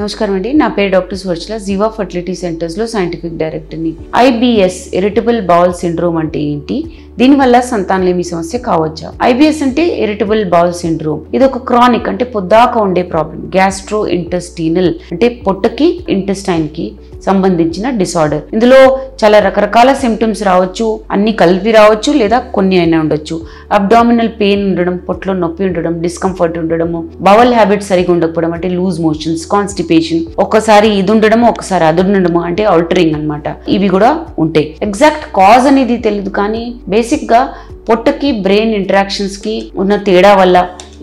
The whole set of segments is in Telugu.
నమస్కారం అండి. నా పేరు డాక్టర్ సువర్చల, జీవా ఫర్టిలిటీ సెంటర్స్లో సైంటిఫిక్ డైరెక్టర్ని. IBS ఇరిటబుల్ బౌల్ సిండ్రోమ్ అంటే ఏంటి, దీనివల్ల సంతానలేమి సమస్య కావచ్చా? IBS అంటే ఇరిటబుల్ బౌల్ సిండ్రోమ్. ఇది ఒక క్రానిక్ అంటే పొద్దాక ఉండే ప్రాబ్లం. గ్యాస్ట్రో ఇంటెస్టినల్ అంటే పొట్టకి ఇంటెస్టైన్ కి సంబంధించిన డిసార్డర్. ఇందులో చాలా రకరకాల సిమ్టమ్స్ రావచ్చు, అన్ని కలిపి రావచ్చు లేదా కొన్ని అయినా ఉండొచ్చు. అబ్డామినల్ పెయిన్ ఉండడం, పొట్టలో నొప్పి ఉండడం, డిస్కంఫర్ట్ ఉండడము, బవల్ హ్యాబిట్ సరిగా ఉండకపోవడం అంటే లూజ్ మోషన్స్, కాన్స్టిపేషన్, ఒక్కసారి ఇది ఉండడము ఒకసారి అది ఉండడము అంటే ఆల్టరింగ్ అన్నమాట. ఇవి కూడా ఉంటాయి. ఎగ్జాక్ట్ కాజ్ అనేది తెలియదు, కానీ బేసిక్ గా పొట్టకి బ్రెయిన్ ఇంటరాక్షన్స్ కి ఉన్న తేడా వల్ల,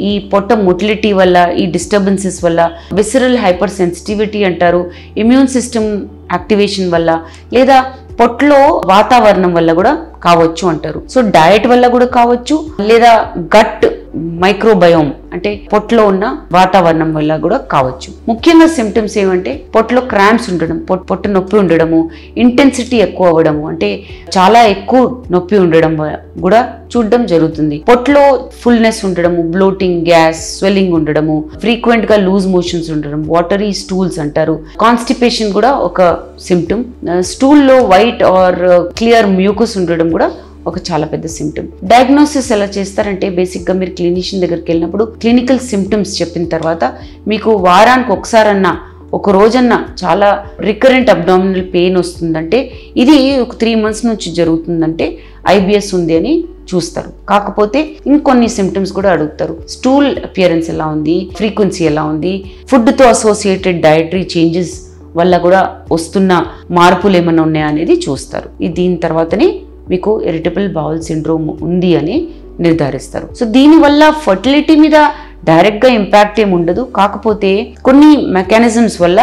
ఈ పొట్ట మొటిలిటీ వల్ల, ఈ డిస్టర్బెన్సెస్ వల్ల, విసరల్ హైపర్ సెన్సిటివిటీ అంటారు, ఇమ్యూన్ సిస్టమ్ యాక్టివేషన్ వల్ల, లేదా పొట్టలో వాతావరణం వల్ల కూడా కావచ్చు అంటారు. సో డయట్ వల్ల కూడా కావచ్చు, లేదా గట్ మైక్రోబయోమ్ అంటే పొట్టలో ఉన్న వాతావరణం వల్ల కూడా కావచ్చు. ముఖ్యంగా సిమ్టమ్స్ ఏమంటే పొట్టలో క్రాంప్స్ ఉండడం, పొట్ట నొప్పి ఉండడము, ఇంటెన్సిటీ ఎక్కువ అవ్వడము అంటే చాలా ఎక్కువ నొప్పి ఉండడం కూడా చూడడం జరుగుతుంది. పొట్టలో ఫుల్నెస్ ఉండడము, బ్లోటింగ్, గ్యాస్, స్వెల్లింగ్ ఉండడము, ఫ్రీక్వెంట్ గా లూజ్ మోషన్స్ ఉండడం, వాటరీ స్టూల్స్ అంటారు. కాన్స్టిపేషన్ కూడా ఒక సిమ్టమ్. స్టూల్లో వైట్ ఆర్ క్లియర్ మ్యూకస్ ఉండడం కూడా ఒక చాలా పెద్ద సిమ్టమ్. డయాగ్నోసిస్ ఎలా చేస్తారంటే బేసిక్ గా మీరు క్లినిషియన్ దగ్గరికి వెళ్ళినప్పుడు క్లినికల్ సిమ్టమ్స్ చెప్పిన తర్వాత మీకు వారానికి ఒకసారన్నా, ఒక రోజన్నా చాలా రికరెంట్ అబ్డామినల్ పెయిన్ వస్తుందంటే ఇది ఒక 3 months నుంచి జరుగుతుందంటే IBS ఉంది అని చూస్తారు. కాకపోతే ఇంకొన్ని సిమ్టమ్స్ కూడా అడుగుతారు. స్టూల్ అపియరెన్స్ ఎలా ఉంది, ఫ్రీక్వెన్సీ ఎలా ఉంది, ఫుడ్ తో అసోసియేటెడ్ డయటరీ చేంజెస్ వల్ల కూడా వస్తున్న మార్పులు ఏమైనా ఉన్నాయా అనేది చూస్తారు. దీని తర్వాతనే మీకు ఇరిటబుల్ బౌల్ సిండ్రోమ్ ఉంది అని నిర్ధారిస్తారు. సో దీనివల్ల ఫర్టిలిటీ మీద డైరెక్ట్గా ఇంపాక్ట్ ఏమి ఉండదు. కాకపోతే కొన్ని మెకానిజమ్స్ వల్ల,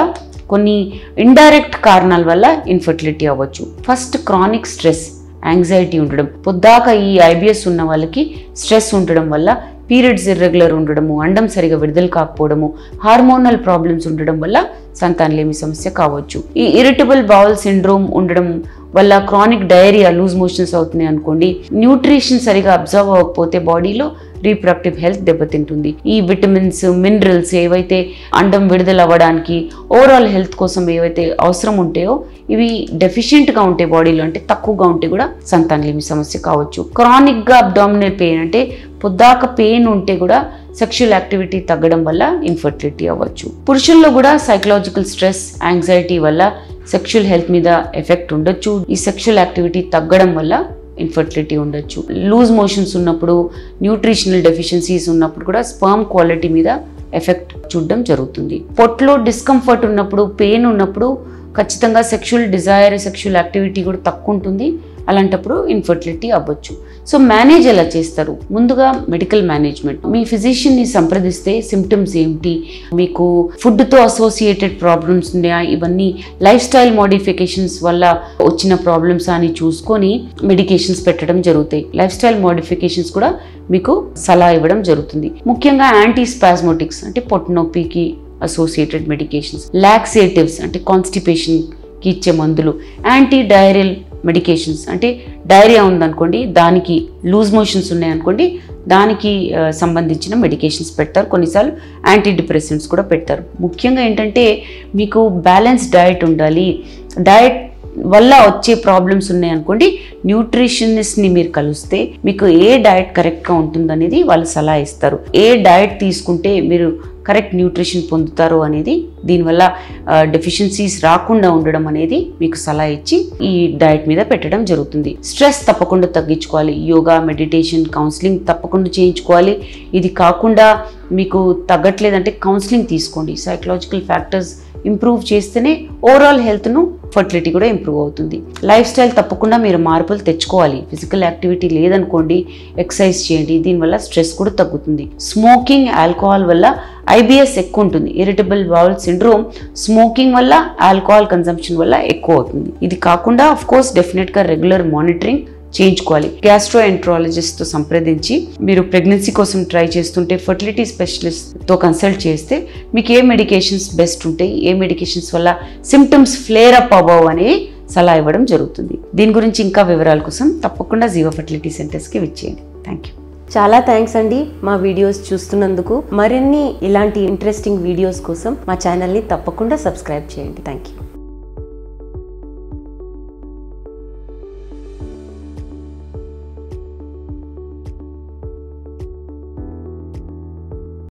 కొన్ని ఇండైరెక్ట్ కారణాల వల్ల ఇన్ఫర్టిలిటీ అవ్వచ్చు. ఫస్ట్ క్రానిక్ స్ట్రెస్, యాంగ్జైటీ ఉండడం. పొద్దాక ఈ IBS ఉన్న వాళ్ళకి స్ట్రెస్ ఉండడం వల్ల పీరియడ్స్ ఇర్రెగ్యులర్ ఉండడము, అండం సరిగా విడుదల కాకపోవడము, హార్మోనల్ ప్రాబ్లమ్స్ ఉండడం వల్ల సంతానలేమి సమస్య కావచ్చు. ఈ ఇరిటబుల్ బౌల్ సిండ్రోమ్ ఉండడం వల్ల క్రానిక్ డయేరియా, లూజ్ మోషన్స్ అవుతున్నాయి అనుకోండి, న్యూట్రిషన్ సరిగా అబ్జర్వ్ అవ్వకపోతే బాడీలో రీప్రొడక్టివ్ హెల్త్ దెబ్బతింటుంది. ఈ విటమిన్స్, మినరల్స్ ఏవైతే అండం విడుదల అవ్వడానికి, ఓవరాల్ హెల్త్ కోసం ఏవైతే అవసరం ఉంటాయో ఇవి డెఫిషియెంట్గా ఉంటే బాడీలో, అంటే తక్కువగా ఉంటే కూడా సంతానలేమి సమస్య కావచ్చు. క్రానిక్గా అబ్డామినల్ పెయిన్ అంటే పొద్దాక పెయిన్ ఉంటే కూడా సెక్షువల్ యాక్టివిటీ తగ్గడం వల్ల ఇన్ఫర్టిలిటీ అవ్వచ్చు. పురుషుల్లో కూడా సైకలాజికల్ స్ట్రెస్, యాంగ్జైటీ వల్ల సెక్షువల్ హెల్త్ మీద ఎఫెక్ట్ ఉండొచ్చు. ఈ సెక్షువల్ యాక్టివిటీ తగ్గడం వల్ల ఇన్ఫర్టిలిటీ ఉండొచ్చు. లూజ్ మోషన్స్ ఉన్నప్పుడు, న్యూట్రిషనల్ డెఫిషియన్సీస్ ఉన్నప్పుడు కూడా స్పర్మ్ క్వాలిటీ మీద ఎఫెక్ట్ చూడడం జరుగుతుంది. పొట్టలో డిస్కంఫర్ట్ ఉన్నప్పుడు, పెయిన్ ఉన్నప్పుడు ఖచ్చితంగా సెక్షువల్ డిజైర్, సెక్షువల్ యాక్టివిటీ కూడా తక్కువ ఉంటుంది. అలాంటప్పుడు ఇన్ఫర్టిలిటీ అవ్వచ్చు. సో మేనేజ్ ఎలా చేస్తారు? ముందుగా మెడికల్ మేనేజ్మెంట్. మీ ఫిజిషియన్ని సంప్రదిస్తే సిమ్టమ్స్ ఏమిటి, మీకు ఫుడ్తో అసోసియేటెడ్ ప్రాబ్లమ్స్ ఉన్నాయా, ఇవన్నీ లైఫ్ స్టైల్ మోడిఫికేషన్స్ వల్ల వచ్చిన ప్రాబ్లమ్స్ అని చూసుకొని మెడికేషన్స్ పెట్టడం జరుగుతాయి. లైఫ్ స్టైల్ మోడిఫికేషన్స్ కూడా మీకు సలహా ఇవ్వడం జరుగుతుంది. ముఖ్యంగా యాంటీ స్పాస్మోటిక్స్ అంటే పొట్ట నొప్పికి అసోసియేటెడ్ మెడికేషన్స్, లాక్సేటివ్స్ అంటే కాన్స్టిపేషన్కి ఇచ్చే మందులు, యాంటీ డైరియల్ మెడికేషన్స్ అంటే డైరియా ఉందనుకోండి, దానికి లూజ్ మోషన్స్ ఉన్నాయనుకోండి, దానికి సంబంధించిన మెడికేషన్స్ పెడతారు. కొన్నిసార్లు యాంటీ డిప్రెసెంట్స్ కూడా పెడతారు. ముఖ్యంగా ఏంటంటే మీకు బ్యాలెన్స్ డయట్ ఉండాలి. డయట్ వల్ల వచ్చే ప్రాబ్లమ్స్ ఉన్నాయనుకోండి, న్యూట్రిషనిస్ట్ని మీరు కలిస్తే మీకు ఏ డయట్ కరెక్ట్గా ఉంటుందనేది వాళ్ళు సలహా ఇస్తారు. ఏ డయట్ తీసుకుంటే మీరు కరెక్ట్ న్యూట్రిషన్ పొందుతారు అనేది, దీనివల్ల డెఫిషియన్సీస్ రాకుండా ఉండడం అనేది మీకు సలహా ఇచ్చి ఈ డయట్ మీద పెట్టడం జరుగుతుంది. స్ట్రెస్ తప్పకుండా తగ్గించుకోవాలి. యోగా, మెడిటేషన్, కౌన్సిలింగ్ తప్పకుండా చేయించుకోవాలి. ఇది కాకుండా మీకు తగ్గట్లేదంటే కౌన్సిలింగ్ తీసుకోండి. సైకలాజికల్ ఫ్యాక్టర్స్ ఇంప్రూవ్ చేస్తేనే ఓవరాల్ హెల్త్ను, ఫర్టిలిటీ కూడా ఇంప్రూవ్ అవుతుంది. లైఫ్ స్టైల్ తప్పకుండా మీరు మార్పులు తెచ్చుకోవాలి. ఫిజికల్ యాక్టివిటీ లేదనుకోండి, ఎక్సర్సైజ్ చేయండి. దీనివల్ల స్ట్రెస్ కూడా తగ్గుతుంది. స్మోకింగ్, ఆల్కహాల్ వల్ల IBS ఎక్కువ ఉంటుంది. ఇరిటబుల్ బౌల్ సిండ్రోమ్ స్మోకింగ్ వల్ల, ఆల్కహాల్ కన్సంప్షన్ వల్ల ఎక్కువ అవుతుంది. ఇది కాకుండా ఆఫ్ కోర్స్ డెఫినెట్గా రెగ్యులర్ మానిటరింగ్ చేయించుకోవాలి. గ్యాస్ట్రోఎంట్రాలజిస్ట్తో సంప్రదించి మీరు ప్రెగ్నెన్సీ కోసం ట్రై చేస్తుంటే ఫర్టిలిటీ స్పెషలిస్ట్తో కన్సల్ట్ చేస్తే మీకు ఏ మెడికేషన్స్ బెస్ట్ ఉంటాయి, ఏ మెడికేషన్స్ వల్ల సిమ్టమ్స్ ఫ్లేర్ అప్ అవ్వవు అని సలహా ఇవ్వడం జరుగుతుంది. దీని గురించి ఇంకా వివరాల కోసం తప్పకుండా జీవా ఫర్టిలిటీ సెంటర్స్కి విచ్చేయండి. Thank you. చాలా థ్యాంక్స్ అండి మా వీడియోస్ చూస్తున్నందుకు. మరిన్ని ఇలాంటి ఇంట్రెస్టింగ్ వీడియోస్ కోసం మా ఛానల్ని తప్పకుండా సబ్స్క్రైబ్ చేయండి. Thank you.